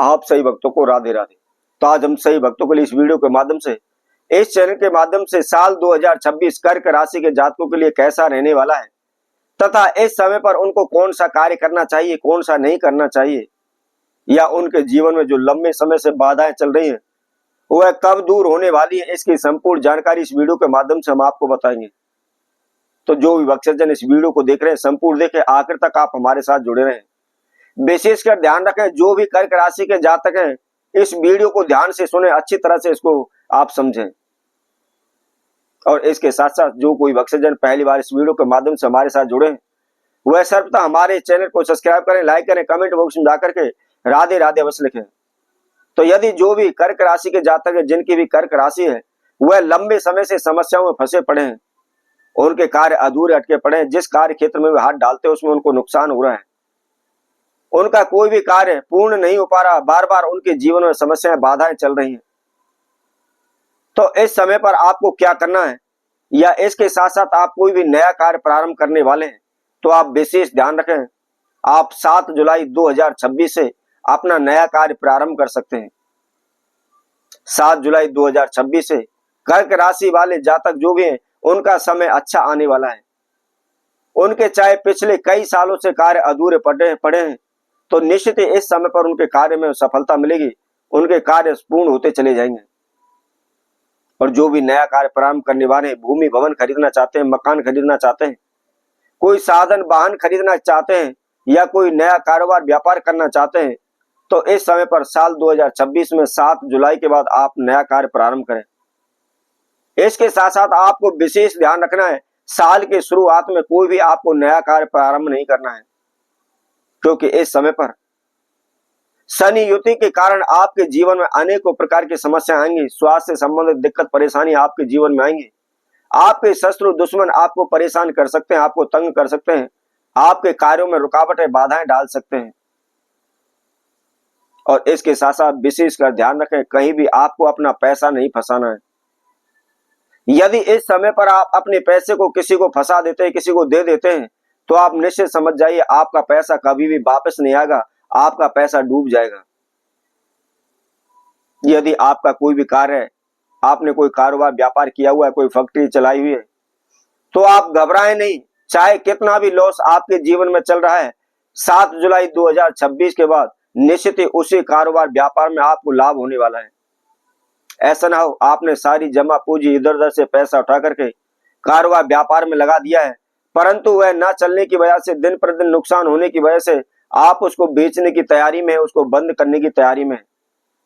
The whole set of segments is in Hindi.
आप सही भक्तों को राधे राधे। तो आज हम सही भक्तों के लिए इस वीडियो के माध्यम से, इस चैनल के माध्यम से साल 2026 कर्क राशि के जातकों के लिए कैसा रहने वाला है तथा इस समय पर उनको कौन सा कार्य करना चाहिए, कौन सा नहीं करना चाहिए, या उनके जीवन में जो लंबे समय से बाधाएं चल रही हैं वह कब दूर होने वाली है, इसकी संपूर्ण जानकारी इस वीडियो के माध्यम से हम आपको बताएंगे। तो जो भी भक्तजन इस वीडियो को देख रहे हैं संपूर्ण देखें, आखिर तक आप हमारे साथ जुड़े रहें। विशेषकर ध्यान रखें, जो भी कर्क राशि के जातक हैं इस वीडियो को ध्यान से सुने, अच्छी तरह से इसको आप समझें। और इसके साथ साथ जो कोई भक्तजन पहली बार इस वीडियो के माध्यम से हमारे साथ जुड़े हैं वह सर्वथा हमारे चैनल को सब्सक्राइब करें, लाइक करें, कमेंट बॉक्स में जाकर के राधे राधे अवश्य लिखें। तो यदि जो भी कर्क राशि के जातक है, जिनकी भी कर्क राशि है, वह लंबे समय से समस्याओं में फंसे पड़े हैं, उनके कार्य अधूरे अटके पड़े हैं, जिस कार्य क्षेत्र में वे हाथ डालते हैं उसमें उनको नुकसान हो रहा है, उनका कोई भी कार्य पूर्ण नहीं हो पा रहा, बार बार उनके जीवन में समस्याएं, बाधाएं चल रही हैं, तो इस समय पर आपको क्या करना है, या इसके साथ साथ आप कोई भी नया कार्य प्रारंभ करने वाले हैं तो आप विशेष ध्यान रखें। आप 7 जुलाई 2026 से अपना नया कार्य प्रारंभ कर सकते हैं। 7 जुलाई 2026 से कर्क राशि वाले जातक जो भी हैं उनका समय अच्छा आने वाला है। उनके चाहे पिछले कई सालों से कार्य अधूरे पड़े हैं तो निश्चित ही इस समय पर उनके कार्य में सफलता मिलेगी, उनके कार्य पूर्ण होते चले जाएंगे। और जो भी नया कार्य प्रारंभ करने वाले हैं, भूमि भवन खरीदना चाहते हैं, मकान खरीदना चाहते हैं, कोई साधन वाहन खरीदना चाहते हैं, या कोई नया कारोबार व्यापार करना चाहते हैं, तो इस समय पर साल 2026 में 7 जुलाई के बाद आप नया कार्य प्रारंभ करें। इसके साथ साथ आपको विशेष ध्यान रखना है, साल के शुरुआत में कोई भी आपको नया कार्य प्रारंभ नहीं करना है, क्योंकि इस समय पर शनि युति के कारण आपके जीवन में अनेकों प्रकार की समस्याएं आएंगी। स्वास्थ्य से संबंधित दिक्कत परेशानी आपके जीवन में आएंगी। आपके शत्रु दुश्मन आपको परेशान कर सकते हैं, आपको तंग कर सकते हैं, आपके कार्यों में रुकावटें बाधाएं डाल सकते हैं। और इसके साथ साथ विशेषकर ध्यान रखें, कहीं भी आपको अपना पैसा नहीं फंसाना है। यदि इस समय पर आप अपने पैसे को किसी को फंसा देते हैं, किसी को दे देते हैं, तो आप निश्चित समझ जाइए आपका पैसा कभी भी वापस नहीं आएगा, आपका पैसा डूब जाएगा। यदि आपका कोई भी कार्य है, आपने कोई कारोबार व्यापार किया हुआ है, कोई फैक्ट्री चलाई हुई है, तो आप घबराएं नहीं, चाहे कितना भी लॉस आपके जीवन में चल रहा है, 7 जुलाई 2026 के बाद निश्चित ही उसी कारोबार व्यापार में आपको लाभ होने वाला है। ऐसा ना हो आपने सारी जमा पूंजी इधर उधर से पैसा उठा करके कारोबार व्यापार में लगा दिया है, परंतु वह ना चलने की वजह से, दिन पर दिन नुकसान होने की वजह से आप उसको बेचने की तैयारी में, उसको बंद करने की तैयारी में।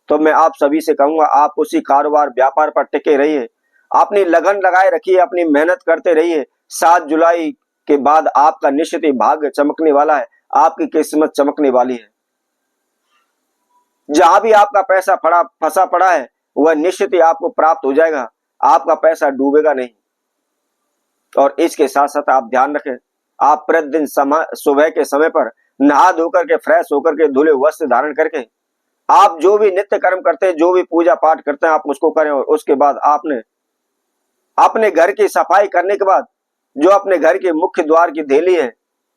तो मैं आप सभी से कहूंगा, आप उसी कारोबार व्यापार पर टिके रहिए, अपनी लगन लगाए रखिए, अपनी मेहनत करते रहिए। 7 जुलाई के बाद आपका निश्चित ही भाग्य चमकने वाला है, आपकी किस्मत चमकने वाली है। जहां भी आपका पैसा फंसा पड़ा है वह निश्चित ही आपको प्राप्त हो जाएगा, आपका पैसा डूबेगा नहीं। और इसके साथ साथ आप ध्यान रखें, आप प्रतिदिन सुबह के समय पर नहा धोकर के, फ्रेश होकर के, धुले वस्त्र धारण करके आप जो भी नित्य कर्म करते हैं, जो भी पूजा पाठ करते हैं, आप उसको करें। और उसके बाद आपने अपने घर की सफाई करने के बाद जो अपने घर के मुख्य द्वार की देली है,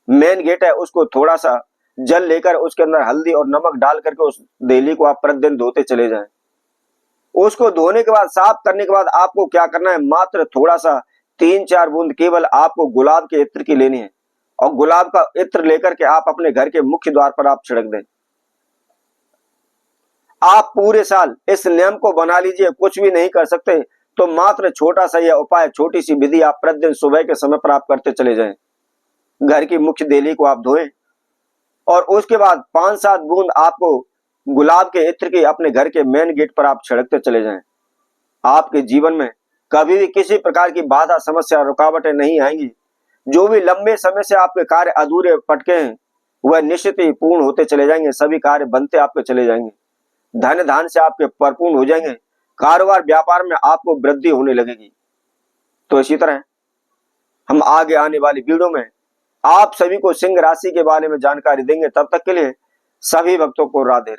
मेन गेट है, उसको थोड़ा सा जल लेकर उसके अंदर हल्दी और नमक डाल करके उस देली को आप प्रतिदिन धोते चले जाएं। उसको धोने के बाद, साफ करने के बाद आपको क्या करना है, मात्र थोड़ा सा 3-4 बूंद केवल आपको गुलाब के इत्र की लेनी है, और गुलाब का इत्र लेकर के आप अपने घर के मुख्य द्वार पर आप छिड़क दें। आप पूरे साल इस नियम को बना लीजिए, कुछ भी नहीं कर सकते तो मात्र छोटा सा यह उपाय, छोटी सी विधि आप प्रतिदिन सुबह के समय पर आप करते चले जाएं। घर की मुख्य देली को आप धोएं और उसके बाद 5-7 बूंद आपको गुलाब के इत्र की अपने घर के मेन गेट पर आप छिड़कते चले जाएं। आपके जीवन में कभी भी किसी प्रकार की बाधा, समस्या, रुकावटें नहीं आएंगी। जो भी लंबे समय से आपके कार्य अधूरे पटके हैं वह निश्चित ही पूर्ण होते चले जाएंगे, सभी कार्य बनते आपके चले जाएंगे, धन धान से आपके परिपूर्ण हो जाएंगे, कारोबार व्यापार में आपको वृद्धि होने लगेगी। तो इसी तरह हम आगे आने वाली वीडियो में आप सभी को सिंह राशि के बारे में जानकारी देंगे। तब तक के लिए सभी भक्तों को राधे राधे।